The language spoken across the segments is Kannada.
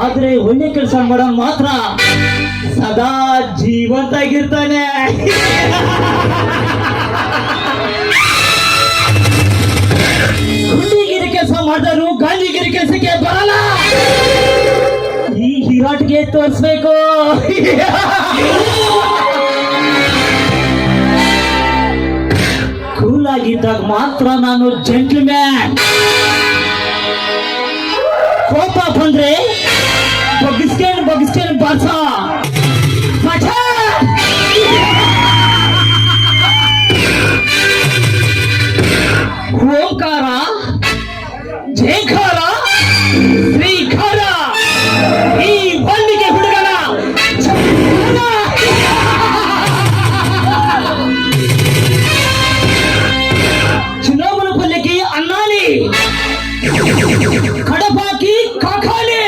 ಆದ್ರೆ ಒಳ್ಳೆ ಕೆಲಸ ಮಾಡೋ ಮಾತ್ರ ಸದಾ ಜೀವಂತ ಆಗಿರ್ತಾನೆ. ಗುಂಡಿಗಿರಿ ಕೆಲಸ ಮಾಡಿದ್ರು ಗಾಂಧಿಗಿರಿ ಕೆಲಸಕ್ಕೆ ಬರಲ್ಲ. ಈ ಹಿರಾಟ್ಗೆ ತೋರಿಸ್ಬೇಕು. ಕೂಲ್ ಆಗಿದ್ದಾಗ ಮಾತ್ರ ನಾನು ಜೆಂಟ್ಲ್ಮ್ಯಾನ್. ಕೋಪ ಬಂದ್ರೆ ಬಗಿಸ್ಕೊಂಡು ಬಾರ್ಸ ಓಂಕಾರ ಜಯಕಾರ ಶ್ರೀಕಾರ ಈ ವಾಲ್ಮೀಕಿ ಹುಡುಗನ ಚುನಾವಣಾ ಪಲ್ಯಕ್ಕೆ ಅನ್ನಾಲಿ ಕಡಪಾಕಿ ಕಾಕಾಲಿ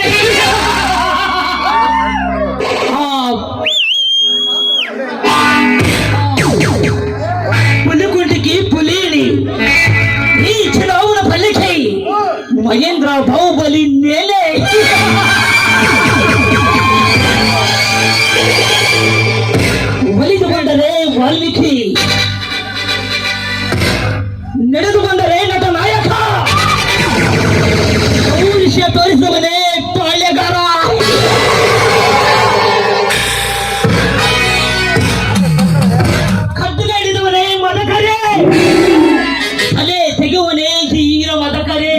పులిగుంటికి పులిని ఈ చునావున పల్లికి మహేంద్ర బాహుబలి నేలే. ಒಲಿದು ಬಂದರೆ ವಾಲ್ಮೀಕಿ, ನಡೆದು ಬಂದರೆ ನಟ ನಾಯಕ, ವಿಷಯ ತೋರಿಸುವನೇ ಪಾಳ್ಯಗಾರ. ಕಟ್ಟುಗಾಡಿದವನೇ ಮದಕರೆ, ಅಲೆ ತೆಗೆಯುವನೇ ಹೀರ ಮದಕರೆ.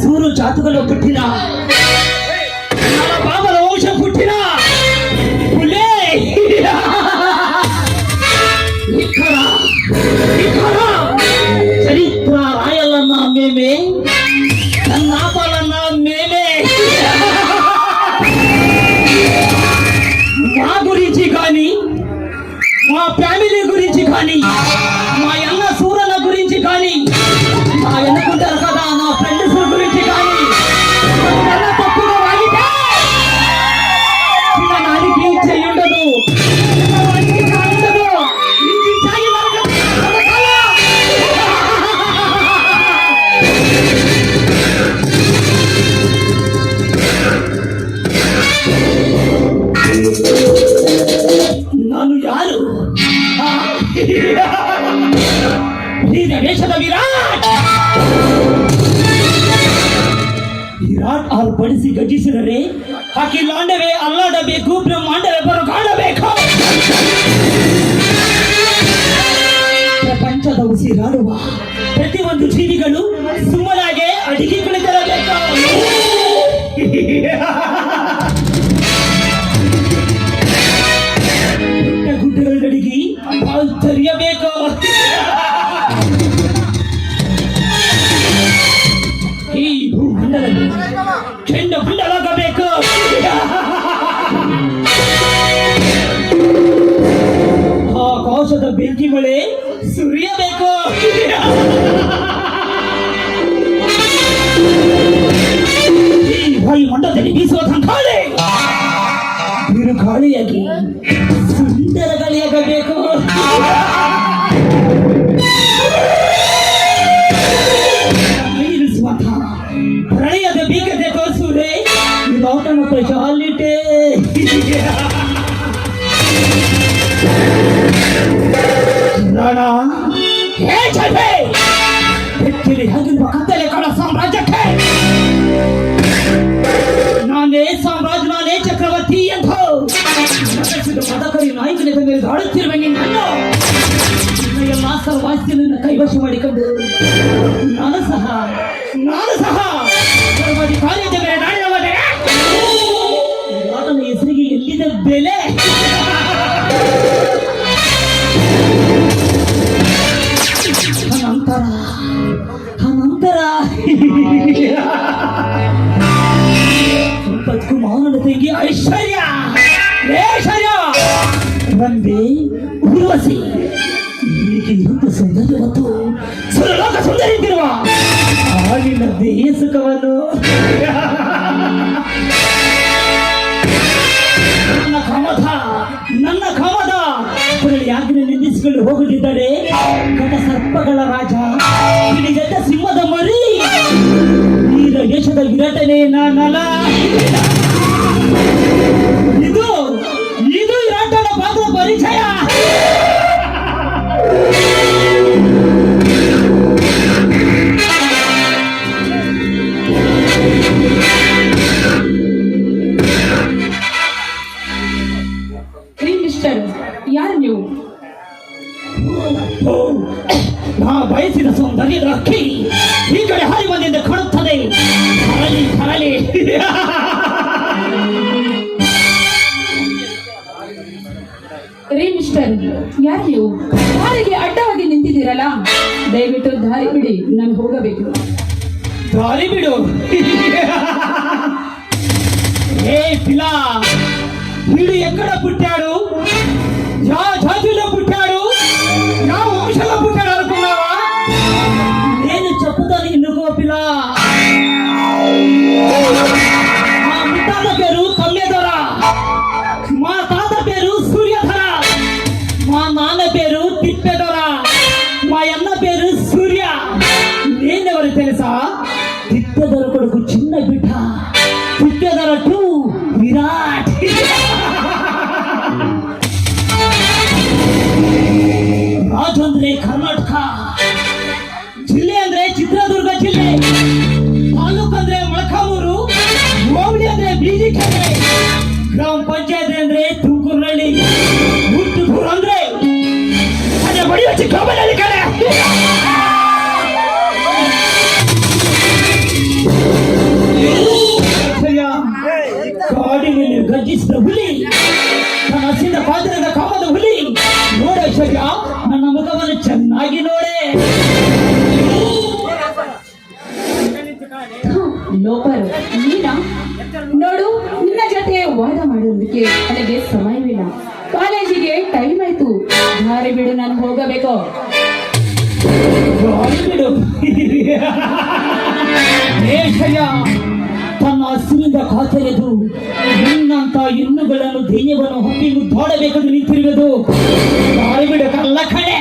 ಸೂರು ಜಾತುಗಳು ಪುಟ್ಟಿನ ಬಾಬರ ವಂಶ ಪುಟ್ಟಿನ ಹುಲೇ చరిత్ర రాయాలన్నా మేమే, నాపాలన్నా మేమే. మా గురించి కానీ, మా ఫ్యామిలీ గురించి కానీ, మా అన్న సూరన్న గురించి కానీ, మా ఎన్నుకుంటారు కదా నా ఫ్రెండ్స్ గురించి కానీ తప్పుగా వాగితే నానికి చెయ్యుండదు. ನಾನು ಯಾರು? ಈ ದೇಶದ ವಿರಾಟ್ ಆರ್ಪಡಿಸಿ ಗರ್ಜಿಸಿದರೆ ಅಖಿಲಾಂಡವೇ ಅಲ್ಲಾಡಬೇಕು, ಬ್ರಹ್ಮಾಂಡವೇ ಬರಗಾಡಬೇಕು. ಪ್ರಪಂಚದ ಉಸಿರಾಡುವ ಪ್ರತಿಯೊಂದು ಜೀವಿಗಳು ಸುಮ್ಮನಾಗೆ ಅಡಿಗೆ ಕುಳಿತಿರಬೇಕು. ಗುಡ್ಡಗಳಡಿಗೆ ತರಿಯಬೇಕು. ಈ ಭೂಮಂಡಲದಲ್ಲಿ ಚೆಂಡ ಮಂಡಲಾಗಬೇಕು. ಆಕಾಶದ ಬೆಂಕಿ ಮಳೆ ಸುರಿಯಬೇಕು. ಈ ವಾಯುಮಂಡಲದಲ್ಲಿ ಬೀಸುವ ತಂಗಾಳಿ ಬಿರುಗಾಳಿಯಾಗಿ ಸುಂದರ ಗಾಳಿಯಾಗಬೇಕು. ಪ್ರಳಯದ ಬೀಗತೆ ತೋರಿಸುವುದೇ ಔಟನ ಸ್ಪೆಷಾಲಿಟಿ. ರಾಣ ಹೇ ಚಲ್ಬೆ ಬೆಚ್ಚಲಿ ಹಾಗಿರುವ ಕತ್ತಲೆ ಕಳ ಸಾಮ್ರಾಜ್ಯಕ್ಕೆ ನಾನೇ ಸಾಮ್ರಾಜ್ಯ, ನಾನೇ ಚಕ್ರವರ್ತಿ ಎಂದು ಮದಕರಿ ನಾಯಕನ ಮೇಲೆ ದಾಡುತ್ತಿರುವ ನಿನ್ನನ್ನು ಎಲ್ಲ ಸರ್ವಾಸ್ತಿಯನ್ನು ಕೈವಶ ಮಾಡಿಕೊಂಡು ನಾನು ಸಹ ಸರ್ವಾಧಿಕಾರಿಯ ಮೇಲೆ ನಾಡಿದವನೇ. ಆತನ ಹೆಸರಿಗೆ ಎಲ್ಲಿದೆ ಬೆಲೆ? ಅನಂತರ ಸಂಪತ್ ಕುಮಾರನ ತಂಗಿ ಐಶ್ವರ್ಯ ರಂಬೆ ಉರ್ವಶಿ ಹೀಗೆ ಇಂದು ಸೌಂದರ್ಯ ಮತ್ತು ಸುರಲೋಕ ಸುಂದರಿದ್ದಿರುವ ಆಗಿನ ದೇಹ ಸುಖವನ್ನು ನನ್ನ ಕಾಮದ ಪುರಳಿ ಯಾಕೆ ನಿಂದಿಸಿ ಪ್ರೀತಿಸಿಕೊಂಡು ಹೋಗುತ್ತಿದ್ದರೆ ಘಟ ಸರ್ಪಗಳ ರಾಜ ಗಿಳಿಗಡ್ಡ ಸಿಂಹದ ಮರಿ ವೀರ ದೇಶದ ವಿರಾಟನೇ ನಾನಲ್ಲ. ಇದು ಇದು ವಿರಾಟನ ಪಾತ್ರ ಪರಿಚಯ. ಮಿಸ್ಟರ್, ಯಾರು ನೀವು? ನಾ ಬಯಸಿದ ಸೌಂದರ್ಯದ ಅಕ್ಕಿ ಈ ಕಡೆ ಹಾರಿ ಬಂದಿಂದ ಕಾಣುತ್ತದೆ. ಹರಳಿ ಹರಳಿ. ಮಿಸ್ಟರ್, ಯಾರು ನೀವು? ದಾರಿಗೆ ಅಡ್ಡವಾಗಿ ನಿಂತಿದ್ದೀರಲ್ಲ, ದಯವಿಟ್ಟು ದಾರಿ ಬಿಡಿ, ನಾನು ಹೋಗಬೇಕು. ದಾರಿ ಬಿಡು. ಏ ಪಿಲಾ, వీడు ఎక్కడ పుట్టాడు, యా జాతిలో పుట్టాడు, యా వంశంలో పుట్టాడు అనుకున్నావా? నేను చెప్పుతాను ఎందుకో పిల్ల. మా ముత్తాత పేరు కమ్మెదొర, మా తాత పేరు సూర్యధర, మా నాన్న పేరు తిప్పెదొర, మా అన్న పేరు సూర్య. నేనెవరు తెలుసా? తిప్పెదొర కొడుకు చిన్న బిడ్డ. తిప్పెదొర టూ విరాట్. ರಾಜು ಅಂದ್ರೆ ಕರ್ನಾಟಕ, ಜಿಲ್ಲೆ ಅಂದ್ರೆ ಚಿತ್ರದುರ್ಗ ಜಿಲ್ಲೆ, ತಾಲೂಕು ಅಂದ್ರೆ ಮೊಳಕಾಮೂರು, ಹೋಬಳಿ ಅಂದ್ರೆ ಬೀದಿಕೆರೆ, ಗ್ರಾಮ ಪಂಚಾಯತ್ ಅಂದ್ರೆ ತುಮಕೂರಿನಲ್ಲಿ, ಹುಟ್ಟೂರು ಅಂದ್ರೆ ಅದೇ ಬಡಿಯ ಚಿಕ್ಕಬಳ್ಳಾರಿ ಕಡೆ. ಕಾಡಿನಲ್ಲಿ ಗರ್ಜಿಸಿದ ಹುಲಿ, ನನ್ನ ಹಸಿದ ಪಾತ್ರದ ಕಾಮದ ಹುಲಿ. ನೋಡ ಐಶ್ವರ್ಯ, ನನ್ನ ಮುಖವನ್ನು ಚೆನ್ನಾಗಿ ನೋಡೆ. ಲೋಪರ್, ನೀನಾ? ನೋಡು, ನಿನ್ನ ಜೊತೆ ವಾದ ಮಾಡೋದಕ್ಕೆ ನನಗೆ ಸಮಯವಿಲ್ಲ. ಕಾಲೇಜಿಗೆ ಟೈಮ್ ಆಯ್ತು. ದಾರಿ ಬಿಡು, ನಾನು ಹೋಗಬೇಕು. ದಾರಿ ಬಿಡು. ಐಶ್ವರ್ಯ ತನ್ನ ಹಸಿವಿಂದ ಕಾತೆರೆದು ನಿನ್ನಂತ ಹೆಣ್ಣುಗಳನ್ನು ದೈನ್ಯವನ್ನು ಹೊತ್ತಿ ಮುದ್ದಾಡಬೇಕೆಂದು ನಿಂತಿರುವುದು. ದಾರಿ ಬಿಡು ಕಲ್ಲ ಕಡೆ.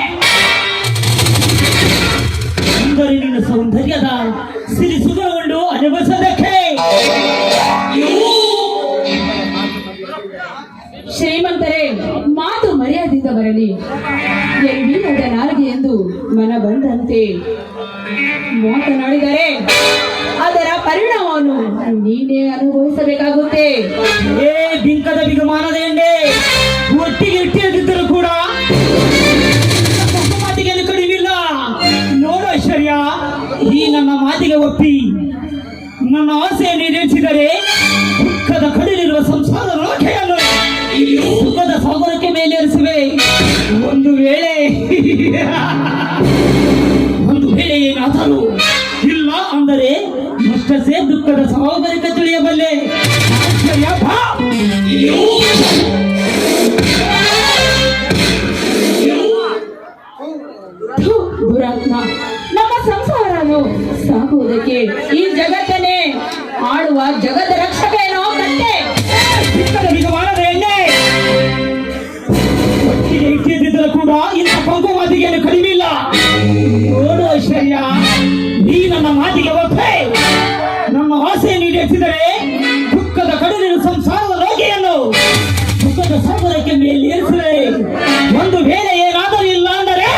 ಅಂದರೆ ನಿನ್ನ ಸೌಂದರ್ಯದ ಸಿರಿ ಸುಗವನ್ನು ಅನುಭವಿಸೋದಕ್ಕೆ. ಶ್ರೀಮಂತರೇ, ಮಾತು ಮರ್ಯಾದೆಯಿಂದ ಬರಲಿ. ಎಲ್ಲಿಲ್ಲದ ನಾಲಿಗೆ ಎಂದು ಮನ ಬಂದಂತೆ ಮಾತನಾಡಿದರೆ ಅದರ ಪರಿಣಾಮವನ್ನು ನೀನೇ ಅನುಭವಿಸಬೇಕಾಗುತ್ತೆ. ಏ ಬಿಂಕದ ಬಿಗುಮಾನದ ಎಂಡೆ, ಒಟ್ಟಿಗೆ ಇಟ್ಟಿದ್ದರೂ ಕೂಡ ಮಾತಿಗೆ ಕಡಿಮಿಲ್ಲ. ನೋಡು ಐಶ್ವರ್ಯ, ಈ ನನ್ನ ಮಾತಿಗೆ ಒಪ್ಪಿ ನನ್ನ ಆಸೆಯನ್ನು ಈಡೇರಿಸಿದರೆ ದುಃಖದ ಕಡಿಲಿರುವ ಸಂಸಾರ ಲೋಕೆಯನ್ನು ಸುಖದ ಸಾಗರಕ್ಕೆ ಮೇಲೇರಿಸುವೆ. ಒಂದು ವೇಳೆ ಏನಾದರೂ ಇಲ್ಲ ಅಂದರೆ ಅಷ್ಟೇ ದುಃಖದ ಸಾಗರಕ್ಕೆ ತಿಳಿಯಬಲ್ಲೆ. ಐಶ್ವರ್ಯ ಬಾ. ದುರಾತ್ಮ, ನಮ್ಮ ಸಂಸಾರನು ಸಾಗುವುದಕ್ಕೆ ಈ ಜಗತ್ತನ್ನೇ ಆಡುವ ಜಗದ ರಕ್ಷಕ ಏನೋ ಕಟ್ಟೆ. ಮಾಡದ ಎಣ್ಣೆ ಒಟ್ಟಿಗೆ ಇಟ್ಟಿದ್ದರೂ ಕೂಡ ಇಂಥ ಪಂಕು ಮಾತಿಗೆ ಕಡಿಮೆ ಇಲ್ಲ. ನೋಡು ಐಶ್ವರ್ಯ, ನೀ ನನ್ನ ಮಾತಿಗೆ ಒಪ್ಪೆ. ನಮ್ಮ ಆಸೆಯನ್ನು ಈಡೇರಿಸಿದರೆ ದುಃಖದ ಕಡಲಿನ ಸಂಸಾರದ ರೋಗಿಯನ್ನು ದುಃಖದ ಸಾಗರಕ್ಕೆ ಮೇಲೇರಿಸಿದರೆ, ಒಂದು ವೇಳೆ ಏನಾದರೂ ಇಲ್ಲ ಅಂದರೆ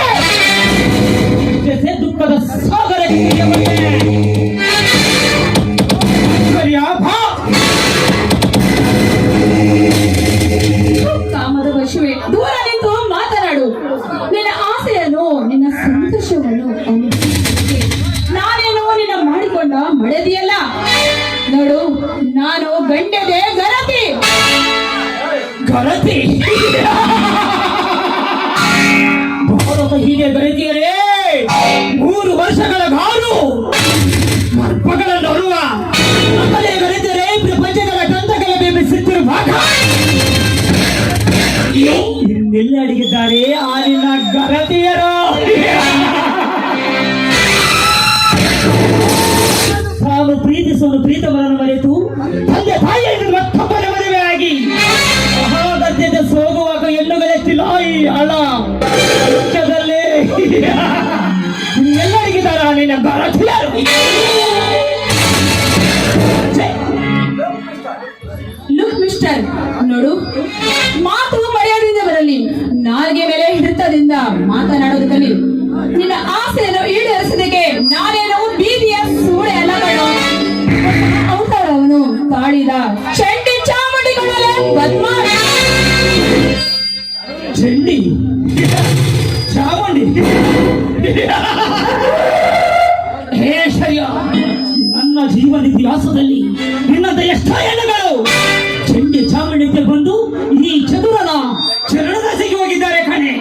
ದುಃಖದ ಸಾಗರಕ್ಕೆ ಕಾಮದ ವಶವೇ, ದೂರ ನಿಂತು ಮಾತನಾಡು. ನಿನ್ನ ಆಸೆಯನ್ನು, ನಿನ್ನ ಸಂತೋಷವನ್ನು ಅನುಭವಿಸುವುದಕ್ಕೆ ನಾನೇನೋ ನಿನ್ನ ಮಾಡಿಕೊಂಡ ಮಡದಿಯಲ್ಲ. ನೋಡು, ನಾನು ಗಂಡದೆ ಗರತಿ. ಗರತಿ ಭಾರತ ಹೀಗೆ ಗರತಿಯರೇ 3 ವರ್ಷಗಳ ಗಾರು ಮರ್ಪಗಳನ್ನು ಹೊರುವ ನಮ್ಮದೇ ಗರತಿಯರೇ ಪ್ರಪಂಚಗಳ ಕಂದಗಳ ಬೇಬಿಸುತ್ತಿರುವ ಭಾಗ ಇನ್ನೆಲ್ಲ ಅಡಗಿದ್ದಾರೆ ಆಲಿನ ಗರತಿಯರು. ತಾನು ಪ್ರೀತಿಸುವ ಪ್ರೀತಮರನ್ನು ಮರೆತು ತಂದೆ ತಾಯಿಯನ್ನು ಮತ್ತೊಬ್ಬರ ಮದುವೆಯಾಗಿ ಮಹಾಗದ್ಯದ ಸೋಗುವಾಗ ಹೆಣ್ಣುಗಳೆಷ್ಟಿಲ್ಲ ಈ ಹಣ ಪಕ್ಷದಲ್ಲಿ ಎಲ್ಲರಿಗಿದಾರ ನಿನ್ನ ಗರತಿಯರು ಲುಕ್ ಮಿಸ್ಟರ್, ನೋಡು, ಮಾತು ಮರ್ಯಾದೆಯಿಂದ ಬರಲಿ. ನಾಲ್ಗೆ ಮೇಲೆ ಹಿಡಿತದಿಂದ ಮಾತನಾಡೋದು ಕಲಿ. ನಿನ್ನ ಆಸೆಯನ್ನು ಈಡೇರಿಸೋದಕ್ಕೆ ನಾನೇನು ಬೀದಿಯ ಸೂಳೆ ಅಲ್ಲ ಕಣೋ. ಅವತಾರವನು ತಾಳಿದ ಚಂಡಿ ಚಾಮುಂಡಿಗಳೇ ಬದ್ಮಾಡಿ. ಚಂಡಿ ಚಾಮುಂಡಿ ಹೇ ಶಯ್ಯ, ನನ್ನ ಜೀವನ ಇತಿಹಾಸದಲ್ಲಿ ನಿನ್ನಂತ ಎಷ್ಟೋ ಹೆಣ್ಣುಗಳು ಚಂಡಿ ಚಾಮುಂಡಿಗೆ ಬಂದು ಈ ಚದುರನ ಚರಣದಾಸಿಗೆ ಹೋಗಿದ್ದಾರೆ ಕಣೆ.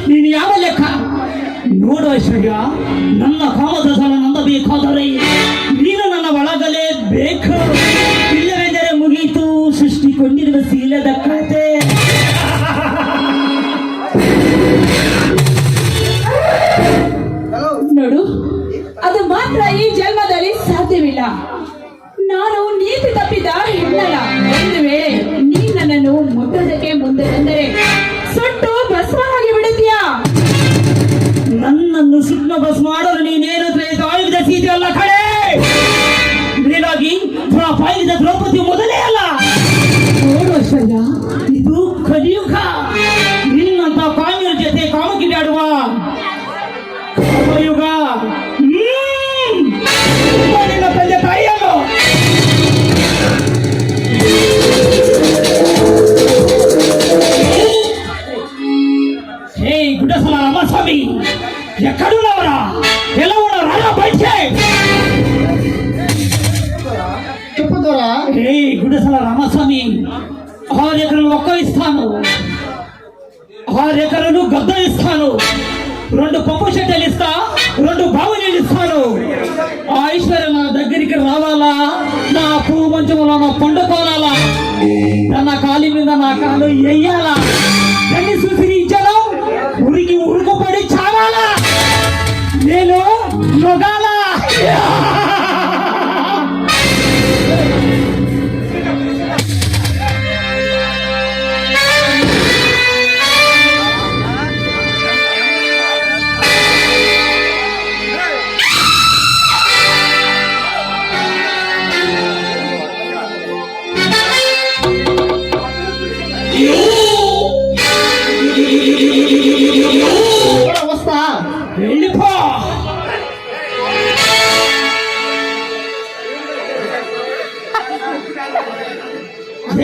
ನೀನು ಯಾವ ಲೆಕ್ಕ ನೋಡು ಐಶ್ವರ್ಯ, ನನ್ನ ಕಾಮದ ಸಲ ನಂಬಬೇಕಾದರೆ ನೀನು ನನ್ನ ಒಳಗಲೇ ಬೇಕು. ಇಲ್ಲವೆಂದರೆ ಮುಗೀತು ಸೃಷ್ಟಿಕೊಂಡಿರುವ ಶೀಲದ ಕತೆ. ನೋಡು, ಅದು ಮಾತ್ರ ಈ ಜನ್ಮದಲ್ಲಿ ಸಾಧ್ಯವಿಲ್ಲ. ನಾನು ನೀತಿ ತಪ್ಪಿದ ಹೆಣ್ಣಲ್ಲ. ಒಂದು ವೇಳೆ ನೀ ನನ್ನನ್ನು ಮುಟ್ಟೋದಕ್ಕೆ ಮುಂದೆ ಬಂದರೆ ಸುಟ್ಟು ಭಸ್ಮವಾಗಿ ಬಿಡುತ್ತೀಯಾ? ನನ್ನನ್ನು ಸುಟ್ಟ ಬಸ್ ಮಾಡಲು ನೀನೇನು ಆಯುಧ ಸೀತೆ ಅಲ್ಲ ಕಡೆ. ಮೇಲಾಗಿ ಪಾಯಿದ ದ್ರೌಪದಿ ಮೊದಲೇ ಅಲ್ಲ. ನೋಡು ಐಶ್ವರ್ಯ, ಇದು ಕಲಿಯುಗ. ನಿನ್ನಂತ ಕಾಮ್ಯರ ಜೊತೆ ಕಾಮಕಿಡಾಡುವ ಕಾಮಯುಗ. ನಿನ್ನ ತಂದೆ ತಾಯಿಯನ್ನು ಹೇ ಗುಡಸಲ ರಾಮಸ್ವಾಮಿ, ఎక్కడున్నావరా? ఎలా ఉన్నావు? రాలా బయటికి. చెప్పుదోరా. హే గుడిసల రామస్వామి, 6 ఎకరాలు ఒక్క ఇస్తాను, 6 ఎకరాలు గద్ద ఇస్తాను, 2 పంపు షెడ్డలు ఇస్తా, 2 బావులీలు ఇస్తాను. ఆ ఐశ్వర్య నా దగ్గరికి రావాలా? నా పువ్వు మంచంలో పండుకోవాలా? తన కాలి మీద నా కాలు వెయ్యాలా? దాన్ని చూసి ఇచ్చాను ఉరికి ఉరుకుపడి చావాలా? నేను నొగాల. వస్తా. వెళ్ళిపో.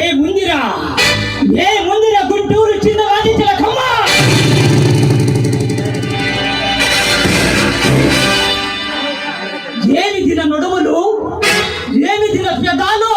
ఏ ముందిరా గుంటూరు చిన్న వాదించిన కమ్మ. ఏమి తిన నొడవలు, ఏమి తిన పెదాలు.